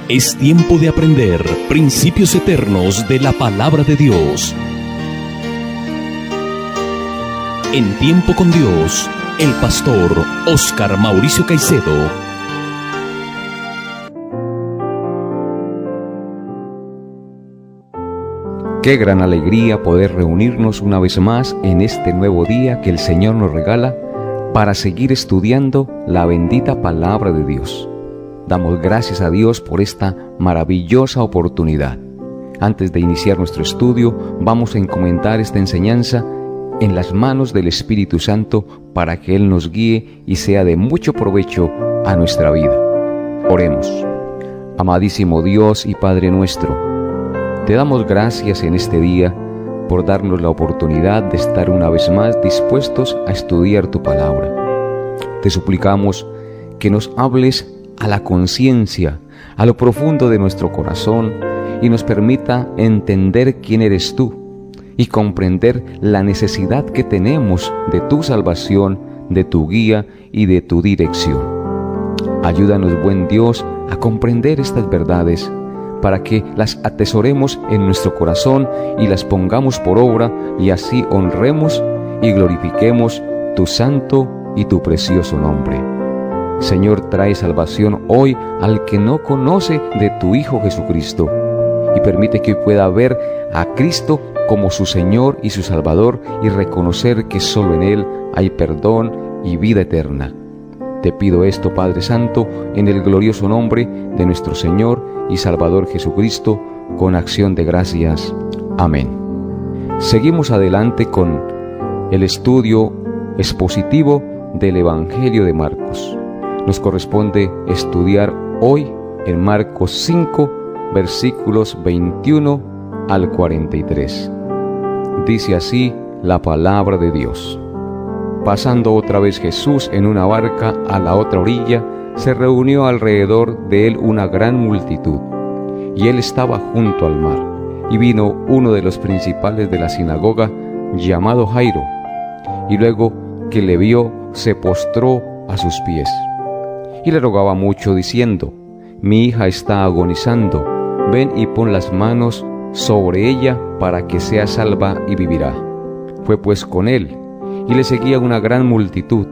Es tiempo de aprender principios eternos de la palabra de Dios. En Tiempo con Dios, el pastor Óscar Mauricio Caicedo. Qué gran alegría poder reunirnos una vez más en este nuevo día que el Señor nos regala para seguir estudiando la bendita palabra de Dios. Damos gracias a Dios por esta maravillosa oportunidad. Antes de iniciar nuestro estudio, vamos a encomendar esta enseñanza en las manos del Espíritu Santo para que Él nos guíe y sea de mucho provecho a nuestra vida. Oremos. Amadísimo Dios y Padre nuestro, te damos gracias en este día por darnos la oportunidad de estar una vez más dispuestos a estudiar tu palabra. Te suplicamos que nos hables a la conciencia, a lo profundo de nuestro corazón y nos permita entender quién eres tú y comprender la necesidad que tenemos de tu salvación, de tu guía y de tu dirección. Ayúdanos, buen Dios, a comprender estas verdades para que las atesoremos en nuestro corazón y las pongamos por obra y así honremos y glorifiquemos tu santo y tu precioso nombre. Señor, trae salvación hoy al que no conoce de tu Hijo Jesucristo y permite que pueda ver a Cristo como su Señor y su Salvador y reconocer que solo en Él hay perdón y vida eterna. Te pido esto, Padre Santo, en el glorioso nombre de nuestro Señor y Salvador Jesucristo, con acción de gracias. Amén. Seguimos adelante con el estudio expositivo del Evangelio de Marcos. Nos corresponde estudiar hoy en Marcos 5, versículos 21 al 43. Dice así la palabra de Dios. Pasando otra vez Jesús en una barca a la otra orilla, se reunió alrededor de él una gran multitud, y él estaba junto al mar. Y vino uno de los principales de la sinagoga, llamado Jairo, y luego que le vio, se postró a sus pies. Y le rogaba mucho, diciendo: Mi hija está agonizando, ven y pon las manos sobre ella para que sea salva y vivirá. Fue pues con él, y le seguía una gran multitud,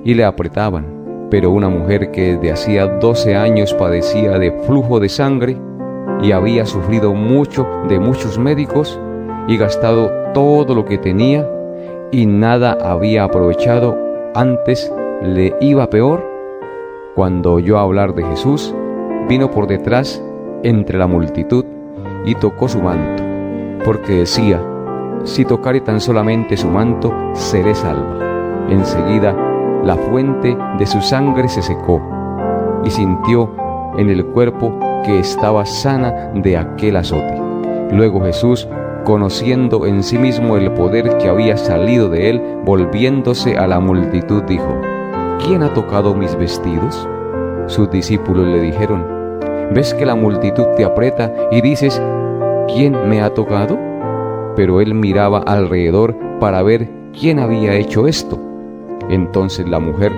y le apretaban. Pero una mujer que desde hacía 12 años padecía de flujo de sangre, y había sufrido mucho de muchos médicos, y gastado todo lo que tenía, y nada había aprovechado, antes le iba peor, cuando oyó hablar de Jesús, vino por detrás entre la multitud y tocó su manto, porque decía: si tocare tan solamente su manto, seré salva. Enseguida la fuente de su sangre se secó, y sintió en el cuerpo que estaba sana de aquel azote. Luego Jesús, conociendo en sí mismo el poder que había salido de él, volviéndose a la multitud, dijo: ¿Quién ha tocado mis vestidos? Sus discípulos le dijeron: ¿Ves que la multitud te aprieta y dices: ¿quién me ha tocado? Pero él miraba alrededor para ver quién había hecho esto. Entonces la mujer,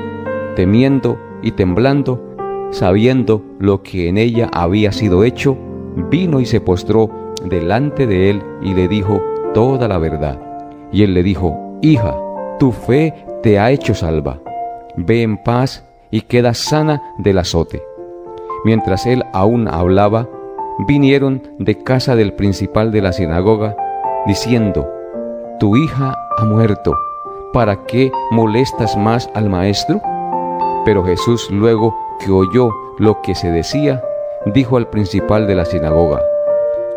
temiendo y temblando, sabiendo lo que en ella había sido hecho, vino y se postró delante de él y le dijo toda la verdad. Y él le dijo: Hija, tu fe te ha hecho salva. Ve en paz y queda sana del azote. Mientras él aún hablaba, vinieron de casa del principal de la sinagoga, diciendo: Tu hija ha muerto, ¿para qué molestas más al maestro? Pero Jesús, luego que oyó lo que se decía, dijo al principal de la sinagoga: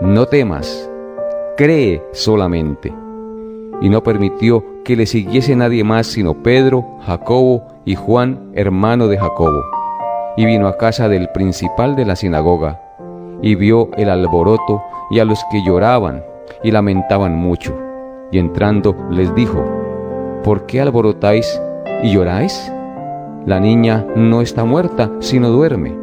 No temas, cree solamente. Y no permitió que le siguiese nadie más sino Pedro, Jacobo y Juan, hermano de Jacobo. Y vino a casa del principal de la sinagoga, y vio el alboroto y a los que lloraban y lamentaban mucho. Y entrando les dijo: ¿Por qué alborotáis y lloráis? La niña no está muerta, sino duerme.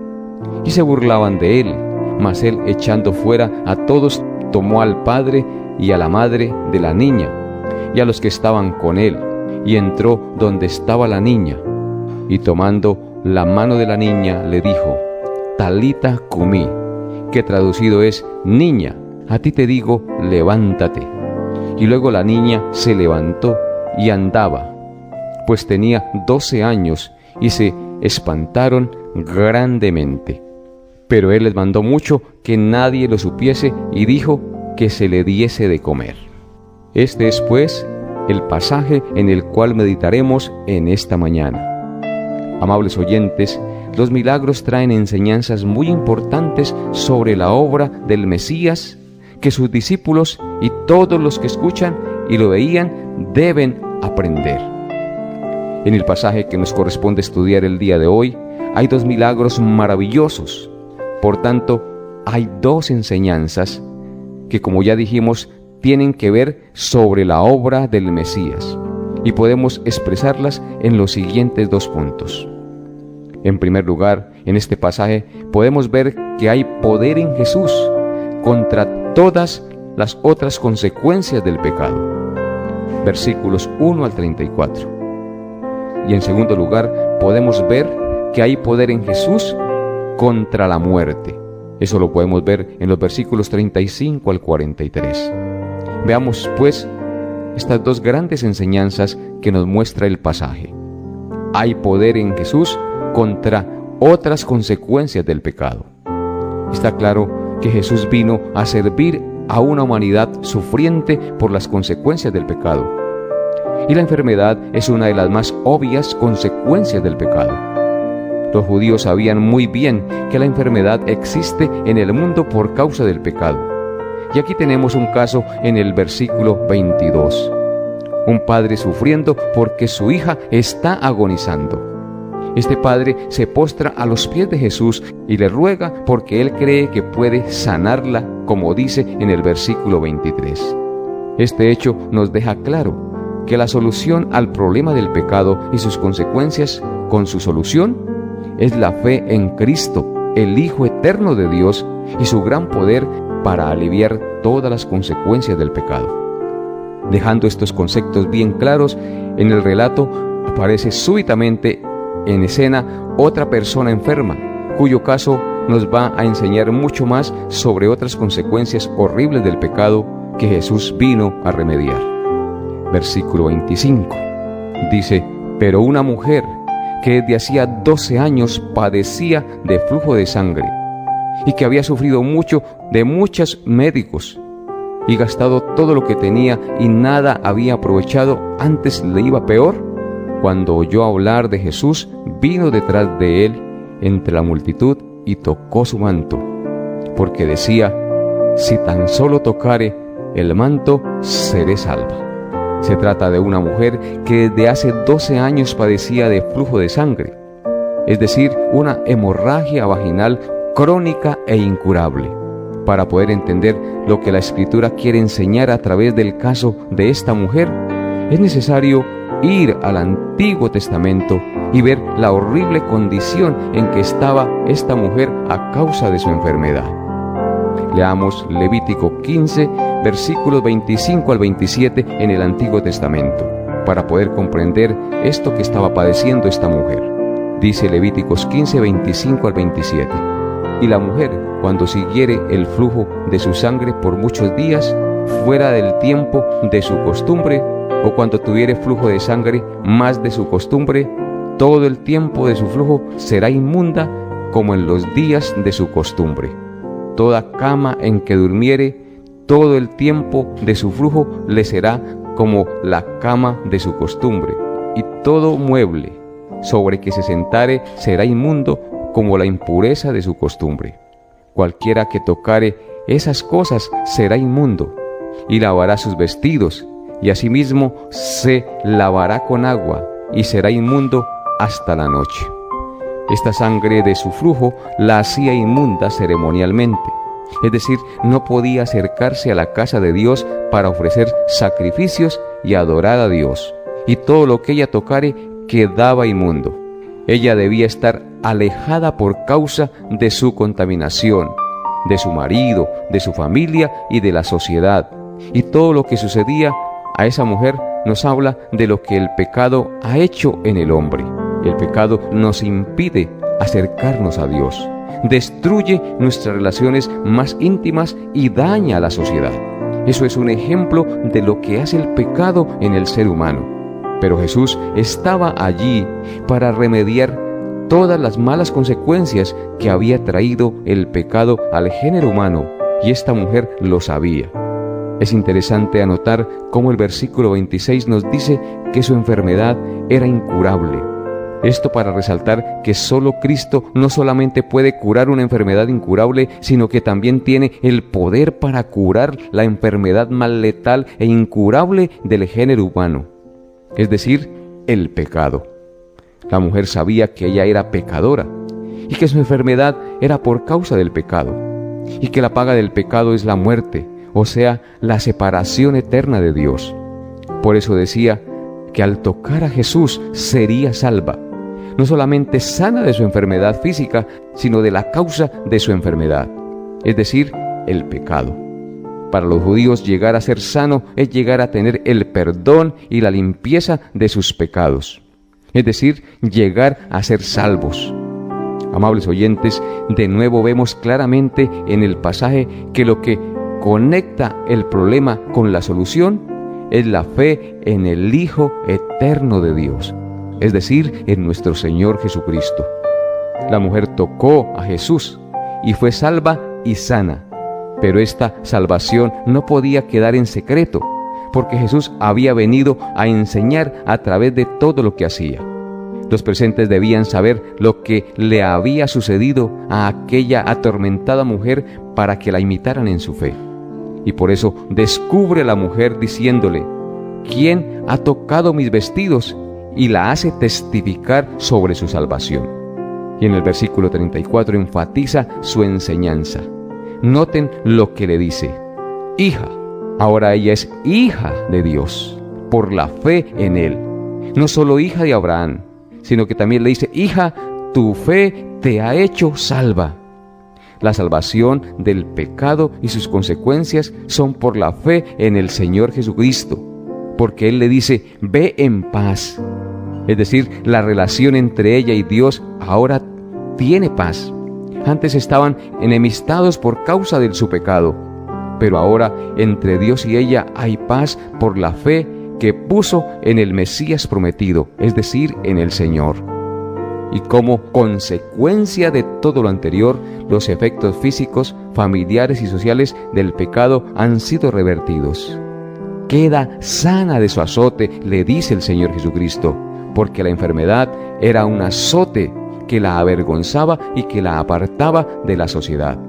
Y se burlaban de él, mas él, echando fuera a todos, tomó al padre y a la madre de la niña, y a los que estaban con él, y entró donde estaba la niña, y tomando la mano de la niña le dijo: Talita cumí, que traducido es: niña, a ti te digo, levántate. Y luego la niña se levantó y andaba, pues tenía 12 años, y se espantaron grandemente. Pero él les mandó mucho que nadie lo supiese y dijo que se le diese de comer. Este es, pues, el pasaje en el cual meditaremos en esta mañana. Amables oyentes, los milagros traen enseñanzas muy importantes sobre la obra del Mesías que sus discípulos y todos los que escuchan y lo veían deben aprender. En el pasaje que nos corresponde estudiar el día de hoy, hay 2 milagros maravillosos. Por tanto, hay 2 enseñanzas que, como ya dijimos, tienen que ver sobre la obra del Mesías, y podemos expresarlas en los siguientes 2 puntos. En primer lugar, en este pasaje podemos ver que hay poder en Jesús contra todas las otras consecuencias del pecado. Versículos 1 al 34. Y en segundo lugar, podemos ver que hay poder en Jesús contra la muerte. Eso lo podemos ver en los versículos 35 al 43. Veamos, pues, estas 2 grandes enseñanzas que nos muestra el pasaje. Hay poder en Jesús contra otras consecuencias del pecado. Está claro que Jesús vino a servir a una humanidad sufriente por las consecuencias del pecado. Y la enfermedad es una de las más obvias consecuencias del pecado. Los judíos sabían muy bien que la enfermedad existe en el mundo por causa del pecado. Y aquí tenemos un caso en el versículo 22. Un padre sufriendo porque su hija está agonizando. Este padre se postra a los pies de Jesús y le ruega porque él cree que puede sanarla, como dice en el versículo 23. Este hecho nos deja claro que la solución al problema del pecado y sus consecuencias, con su solución, es la fe en Cristo, el Hijo eterno de Dios, y su gran poder para aliviar todas las consecuencias del pecado. Dejando estos conceptos bien claros, en el relato aparece súbitamente en escena otra persona enferma, cuyo caso nos va a enseñar mucho más sobre otras consecuencias horribles del pecado que Jesús vino a remediar. Versículo 25 dice: pero una mujer que desde hacía 12 años padecía de flujo de sangre y que había sufrido mucho de muchos médicos y gastado todo lo que tenía y nada había aprovechado, antes le iba peor, cuando oyó hablar de Jesús, vino detrás de él entre la multitud y tocó su manto, porque decía: si tan solo tocare el manto, seré salva. Se trata de una mujer que desde hace 12 años padecía de flujo de sangre, es decir, una hemorragia vaginal crónica e incurable. Para poder entender lo que la Escritura quiere enseñar a través del caso de esta mujer, es necesario ir al Antiguo Testamento y ver la horrible condición en que estaba esta mujer a causa de su enfermedad. Leamos Levítico 15, versículos 25 al 27 en el Antiguo Testamento, para poder comprender esto que estaba padeciendo esta mujer. Dice Levíticos 15, 25 al 27. Y la mujer, cuando siguiere el flujo de su sangre por muchos días, fuera del tiempo de su costumbre, o cuando tuviere flujo de sangre más de su costumbre, todo el tiempo de su flujo será inmunda como en los días de su costumbre. Toda cama en que durmiere, todo el tiempo de su flujo le será como la cama de su costumbre, y todo mueble sobre que se sentare será inmundo como la impureza de su costumbre. Cualquiera que tocare esas cosas será inmundo, y lavará sus vestidos, y asimismo se lavará con agua, y será inmundo hasta la noche. Esta sangre de su flujo la hacía inmunda ceremonialmente, es decir, no podía acercarse a la casa de Dios para ofrecer sacrificios y adorar a Dios, y todo lo que ella tocare quedaba inmundo. Ella debía estar alejada por causa de su contaminación, de su marido, de su familia y de la sociedad. Y todo lo que sucedía a esa mujer nos habla de lo que el pecado ha hecho en el hombre. El pecado nos impide acercarnos a Dios. destruye nuestras relaciones más íntimas y daña a la sociedad. Eso es un ejemplo de lo que hace el pecado en el ser humano. Pero Jesús estaba allí para remediar todas las malas consecuencias que había traído el pecado al género humano, y esta mujer lo sabía. Es interesante anotar cómo el versículo 26 nos dice que su enfermedad era incurable. Esto para resaltar que solo Cristo no solamente puede curar una enfermedad incurable, sino que también tiene el poder para curar la enfermedad más letal e incurable del género humano, es decir, el pecado. La mujer sabía que ella era pecadora y que su enfermedad era por causa del pecado, y que la paga del pecado es la muerte, o sea, la separación eterna de Dios. Por eso decía que al tocar a Jesús sería salva, no solamente sana de su enfermedad física, sino de la causa de su enfermedad, es decir, el pecado. Para los judíos, llegar a ser sano es llegar a tener el perdón y la limpieza de sus pecados, es decir, llegar a ser salvos. Amables oyentes, de nuevo vemos claramente en el pasaje que lo que conecta el problema con la solución es la fe en el Hijo eterno de Dios, es decir, en nuestro Señor Jesucristo. La mujer tocó a Jesús y fue salva y sana, pero esta salvación no podía quedar en secreto, porque Jesús había venido a enseñar a través de todo lo que hacía. Los presentes debían saber lo que le había sucedido a aquella atormentada mujer para que la imitaran en su fe. Y por eso descubre a la mujer diciéndole: ¿quién ha tocado mis vestidos? Y la hace testificar sobre su salvación. Y en el versículo 34 enfatiza su enseñanza. Noten lo que le dice: hija. Ahora ella es hija de Dios por la fe en Él. No solo hija de Abraham, sino que también le dice: hija, tu fe te ha hecho salva. La salvación del pecado y sus consecuencias son por la fe en el Señor Jesucristo, porque Él le dice: ve en paz. Es decir, la relación entre ella y Dios ahora tiene paz. Antes estaban enemistados por causa de su pecado, pero ahora entre Dios y ella hay paz por la fe que puso en el Mesías prometido, es decir, en el Señor. Y como consecuencia de todo lo anterior, los efectos físicos, familiares y sociales del pecado han sido revertidos. Queda sana de su azote, le dice el Señor Jesucristo, porque la enfermedad era un azote que la avergonzaba y que la apartaba de la sociedad,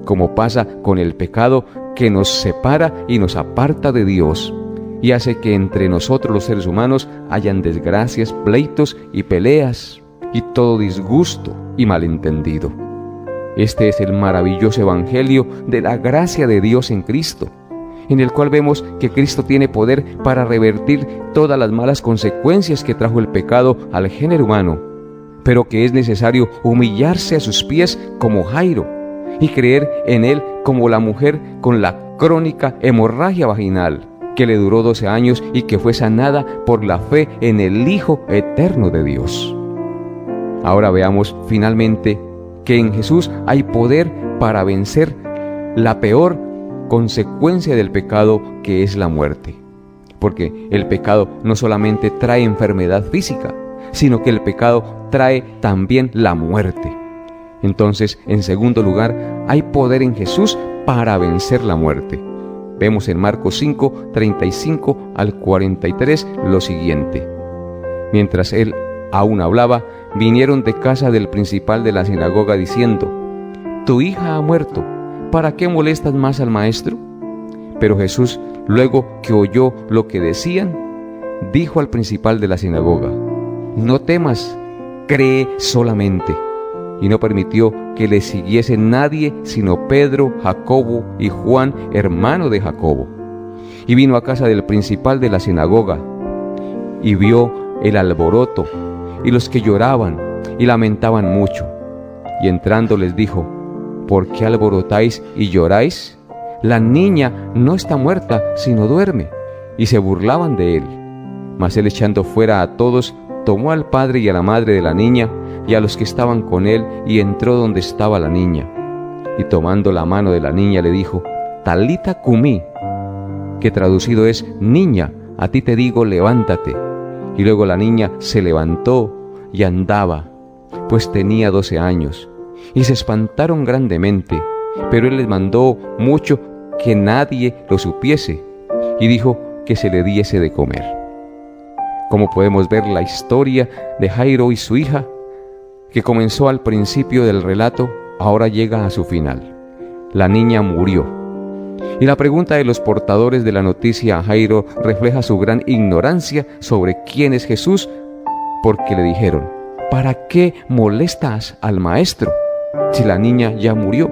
como pasa con el pecado que nos separa y nos aparta de Dios, y hace que entre nosotros los seres humanos hayan desgracias, pleitos y peleas, y todo disgusto y malentendido. Este es el maravilloso evangelio de la gracia de Dios en Cristo, en el cual vemos que Cristo tiene poder para revertir todas las malas consecuencias que trajo el pecado al género humano, pero que es necesario humillarse a sus pies como Jairo y creer en Él como la mujer con la crónica hemorragia vaginal, que le duró 12 años y que fue sanada por la fe en el Hijo eterno de Dios. Ahora veamos finalmente que en Jesús hay poder para vencer la peor consecuencia del pecado, que es la muerte. Porque el pecado no solamente trae enfermedad física, sino que el pecado trae también la muerte. Entonces, en segundo lugar, hay poder en Jesús para vencer la muerte. Vemos en Marcos 5, 35 al 43 lo siguiente: mientras él aún hablaba, vinieron de casa del principal de la sinagoga diciendo: tu hija ha muerto, ¿para qué molestas más al maestro? Pero Jesús, luego que oyó lo que decían, dijo al principal de la sinagoga: no temas, cree solamente. Y no permitió que le siguiese nadie sino Pedro, Jacobo y Juan, hermano de Jacobo. Y vino a casa del principal de la sinagoga, y vio el alboroto, y los que lloraban y lamentaban mucho. Y entrando les dijo: ¿por qué alborotáis y lloráis? La niña no está muerta, sino duerme. Y se burlaban de él. Mas él, echando fuera a todos, tomó al padre y a la madre de la niña, y a los que estaban con él, y entró donde estaba la niña. Y tomando la mano de la niña le dijo: Talita cumí, que traducido es: niña, a ti te digo, levántate. Y luego la niña se levantó y andaba, pues tenía 12 años. Y se espantaron grandemente, pero él les mandó mucho que nadie lo supiese, y dijo que se le diese de comer. Como podemos ver, la historia de Jairo y su hija, que comenzó al principio del relato, ahora llega a su final. La niña murió. Y la pregunta de los portadores de la noticia a Jairo refleja su gran ignorancia sobre quién es Jesús, porque le dijeron: ¿para qué molestas al maestro si la niña ya murió?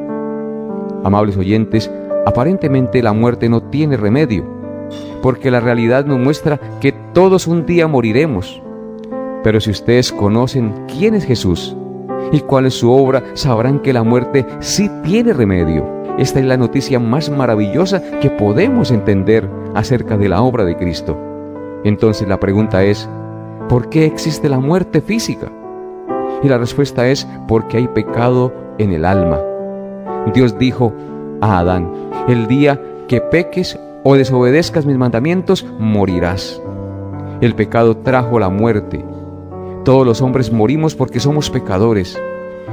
Amables oyentes, aparentemente la muerte no tiene remedio, porque la realidad nos muestra que todos un día moriremos. Pero si ustedes conocen quién es Jesús y cuál es su obra, sabrán que la muerte sí tiene remedio. Esta es la noticia más maravillosa que podemos entender acerca de la obra de Cristo. Entonces la pregunta es: ¿por qué existe la muerte física? Y la respuesta es: porque hay pecado en el alma. Dios dijo a Adán: el día que peques o desobedezcas mis mandamientos, morirás. El pecado trajo la muerte. Todos los hombres morimos porque somos pecadores.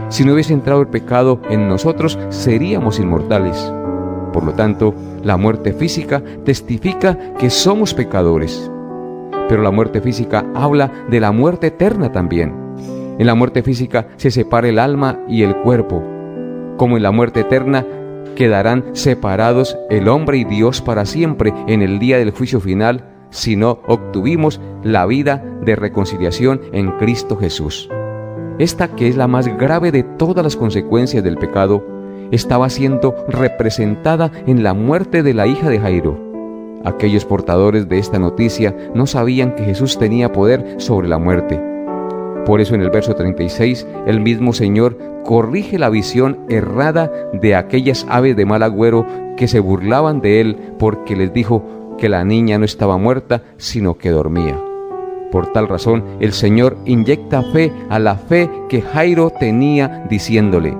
Si no hubiese entrado el pecado en nosotros, seríamos inmortales. Por lo tanto, la muerte física testifica que somos pecadores. Pero la muerte física habla de la muerte eterna también. En la muerte física se separa el alma y el cuerpo. Como en la muerte eterna, quedarán separados el hombre y Dios para siempre en el día del juicio final, si no obtuvimos la vida de reconciliación en Cristo Jesús. Esta, que es la más grave de todas las consecuencias del pecado, estaba siendo representada en la muerte de la hija de Jairo. Aquellos portadores de esta noticia no sabían que Jesús tenía poder sobre la muerte. Por eso en el verso 36, el mismo Señor corrige la visión errada de aquellas aves de mal agüero que se burlaban de él, porque les dijo que la niña no estaba muerta, sino que dormía. Por tal razón, el Señor inyecta fe a la fe que Jairo tenía, diciéndole: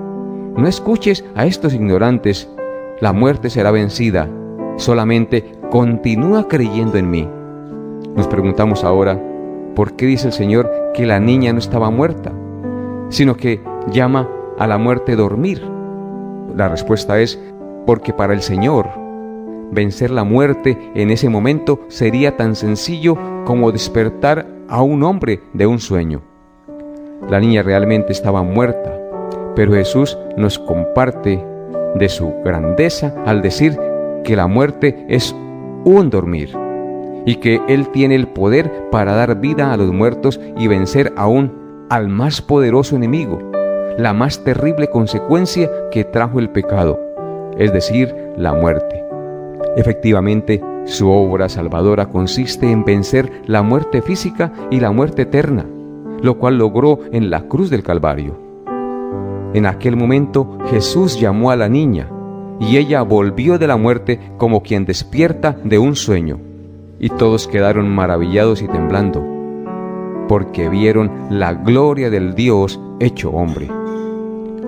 no escuches a estos ignorantes, la muerte será vencida, solamente continúa creyendo en mí. Nos preguntamos ahora: ¿por qué dice el Señor que la niña no estaba muerta, sino que llama a la muerte dormir? La respuesta es: porque para el Señor vencer la muerte en ese momento sería tan sencillo como despertar a un hombre de un sueño. La niña realmente estaba muerta, pero Jesús nos comparte de su grandeza al decir que la muerte es un dormir, y que Él tiene el poder para dar vida a los muertos y vencer aún al más poderoso enemigo, la más terrible consecuencia que trajo el pecado, es decir, la muerte. Efectivamente, su obra salvadora consiste en vencer la muerte física y la muerte eterna, lo cual logró en la cruz del Calvario. En aquel momento Jesús llamó a la niña, y ella volvió de la muerte como quien despierta de un sueño. Y todos quedaron maravillados y temblando, porque vieron la gloria del Dios hecho hombre.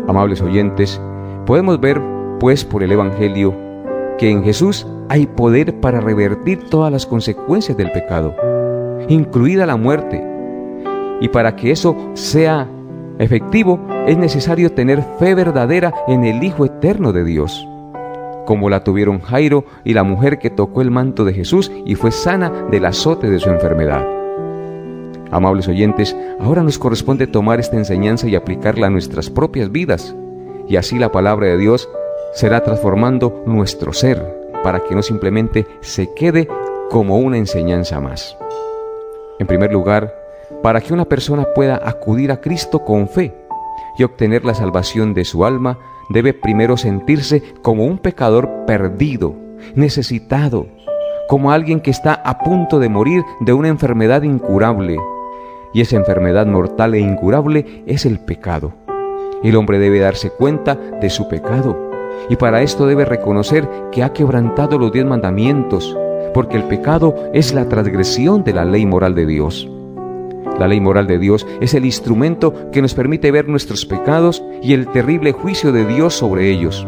Amables oyentes, podemos ver, pues, por el Evangelio, que en Jesús hay poder para revertir todas las consecuencias del pecado, incluida la muerte. Y para que eso sea efectivo, es necesario tener fe verdadera en el Hijo eterno de Dios, como la tuvieron Jairo y la mujer que tocó el manto de Jesús y fue sana del azote de su enfermedad. Amables oyentes, ahora nos corresponde tomar esta enseñanza y aplicarla a nuestras propias vidas, y así la palabra de Dios será transformando nuestro ser, para que no simplemente se quede como una enseñanza más. En primer lugar, para que una persona pueda acudir a Cristo con fe y obtener la salvación de su alma, debe primero sentirse como un pecador perdido, necesitado, como alguien que está a punto de morir de una enfermedad incurable. Y esa enfermedad mortal e incurable es el pecado. El hombre debe darse cuenta de su pecado, y para esto debe reconocer que ha quebrantado los 10 mandamientos, porque el pecado es la transgresión de la ley moral de Dios. La ley moral de Dios es el instrumento que nos permite ver nuestros pecados y el terrible juicio de Dios sobre ellos.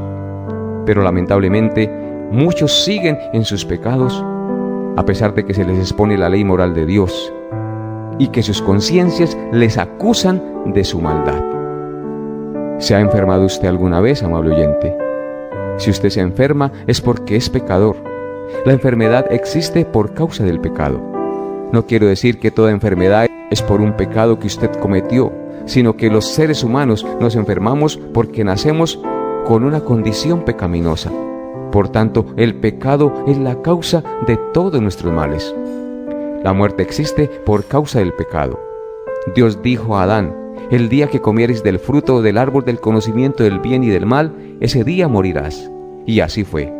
Pero lamentablemente, muchos siguen en sus pecados, a pesar de que se les expone la ley moral de Dios y que sus conciencias les acusan de su maldad. ¿Se ha enfermado usted alguna vez, amable oyente? Si usted se enferma es porque es pecador. La enfermedad existe por causa del pecado. No quiero decir que toda enfermedad es por un pecado que usted cometió, sino que los seres humanos nos enfermamos porque nacemos con una condición pecaminosa. Por tanto, el pecado es la causa de todos nuestros males. La muerte existe por causa del pecado. Dios dijo a Adán: el día que comieres del fruto del árbol del conocimiento del bien y del mal, ese día morirás. Y así fue.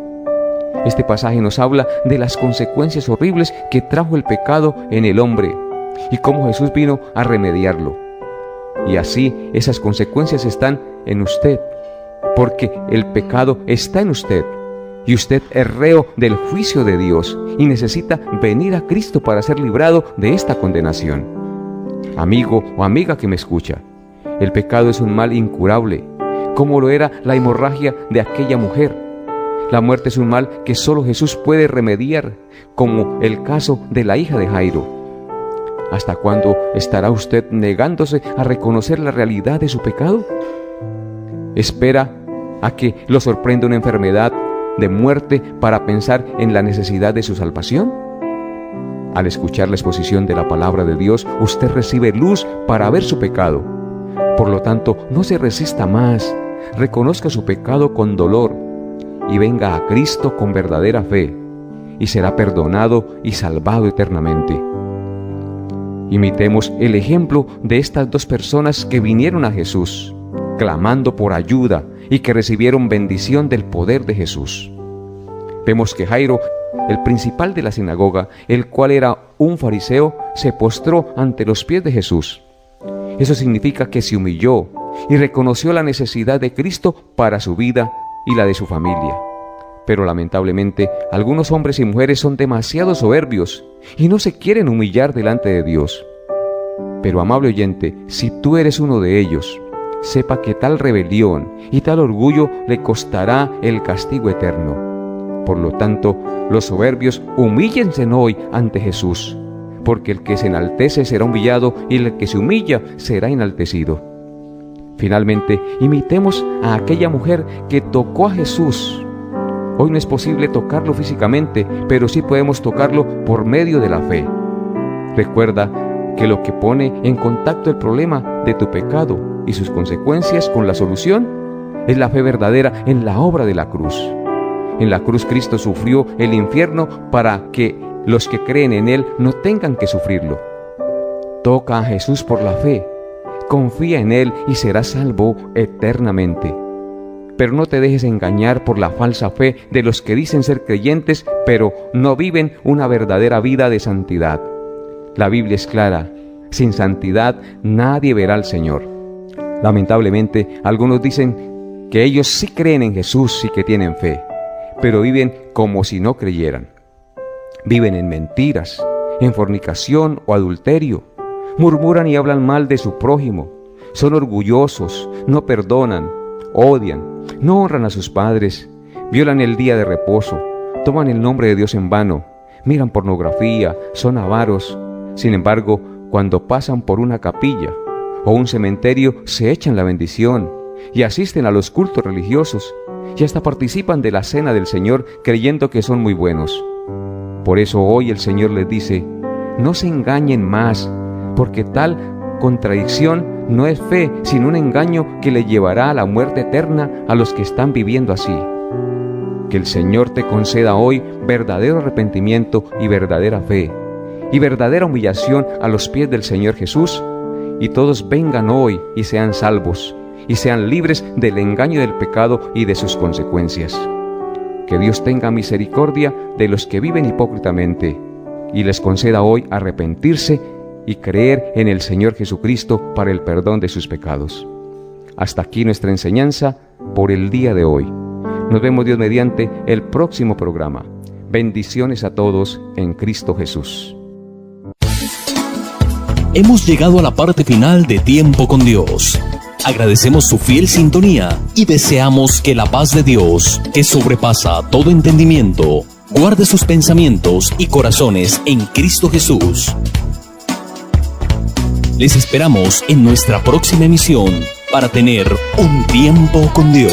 Este pasaje nos habla de las consecuencias horribles que trajo el pecado en el hombre y cómo Jesús vino a remediarlo. Y así esas consecuencias están en usted, porque el pecado está en usted. Y usted es reo del juicio de Dios y necesita venir a Cristo para ser librado de esta condenación. Amigo o amiga que me escucha, el pecado es un mal incurable, como lo era la hemorragia de aquella mujer. La muerte es un mal que solo Jesús puede remediar, como el caso de la hija de Jairo. ¿Hasta cuándo estará usted negándose a reconocer la realidad de su pecado? ¿Espera a que lo sorprenda una enfermedad de muerte para pensar en la necesidad de su salvación? Al escuchar la exposición de la palabra de Dios, usted recibe luz para ver su pecado. Por lo tanto, no se resista más. Reconozca su pecado con dolor y venga a Cristo con verdadera fe, y será perdonado y salvado eternamente. Imitemos el ejemplo de estas dos personas que vinieron a Jesús, clamando por ayuda y que recibieron bendición del poder de Jesús. Vemos que Jairo, el principal de la sinagoga, el cual era un fariseo, se postró ante los pies de Jesús. Eso significa que se humilló y reconoció la necesidad de Cristo para su vida y la de su familia. Pero lamentablemente, algunos hombres y mujeres son demasiado soberbios y no se quieren humillar delante de Dios. Pero, amable oyente, si tú eres uno de ellos, sepa que tal rebelión y tal orgullo le costará el castigo eterno. Por lo tanto, los soberbios humíllense hoy ante Jesús, porque el que se enaltece será humillado y el que se humilla será enaltecido. Finalmente, imitemos a aquella mujer que tocó a Jesús. Hoy no es posible tocarlo físicamente, pero sí podemos tocarlo por medio de la fe. Recuerda que lo que pone en contacto el problema de tu pecado y sus consecuencias con la solución es la fe verdadera en la obra de la cruz. En la cruz Cristo sufrió el infierno para que los que creen en Él no tengan que sufrirlo. Toca a Jesús por la fe, confía en Él y serás salvo eternamente. Pero no te dejes engañar por la falsa fe de los que dicen ser creyentes, pero no viven una verdadera vida de santidad. La Biblia es clara: sin santidad nadie verá al Señor. Lamentablemente, algunos dicen que ellos sí creen en Jesús y que tienen fe, pero viven como si no creyeran. Viven en mentiras, en fornicación o adulterio. Murmuran y hablan mal de su prójimo. Son orgullosos, no perdonan, odian, no honran a sus padres, violan el día de reposo, toman el nombre de Dios en vano, miran pornografía, son avaros. Sin embargo, cuando pasan por una capilla o un cementerio, se echan la bendición y asisten a los cultos religiosos y hasta participan de la cena del Señor creyendo que son muy buenos. Por eso hoy el Señor les dice: no se engañen más, porque tal contradicción no es fe, sino un engaño que le llevará a la muerte eterna a los que están viviendo así. Que el Señor te conceda hoy verdadero arrepentimiento y verdadera fe, y verdadera humillación a los pies del Señor Jesús, y todos vengan hoy y sean salvos, y sean libres del engaño del pecado y de sus consecuencias. Que Dios tenga misericordia de los que viven hipócritamente, y les conceda hoy arrepentirse y creer en el Señor Jesucristo para el perdón de sus pecados. Hasta aquí nuestra enseñanza por el día de hoy. Nos vemos, Dios mediante, el próximo programa. Bendiciones a todos en Cristo Jesús. Hemos llegado a la parte final de Tiempo con Dios. Agradecemos su fiel sintonía y deseamos que la paz de Dios, que sobrepasa todo entendimiento, guarde sus pensamientos y corazones en Cristo Jesús. Les esperamos en nuestra próxima emisión para tener un tiempo con Dios.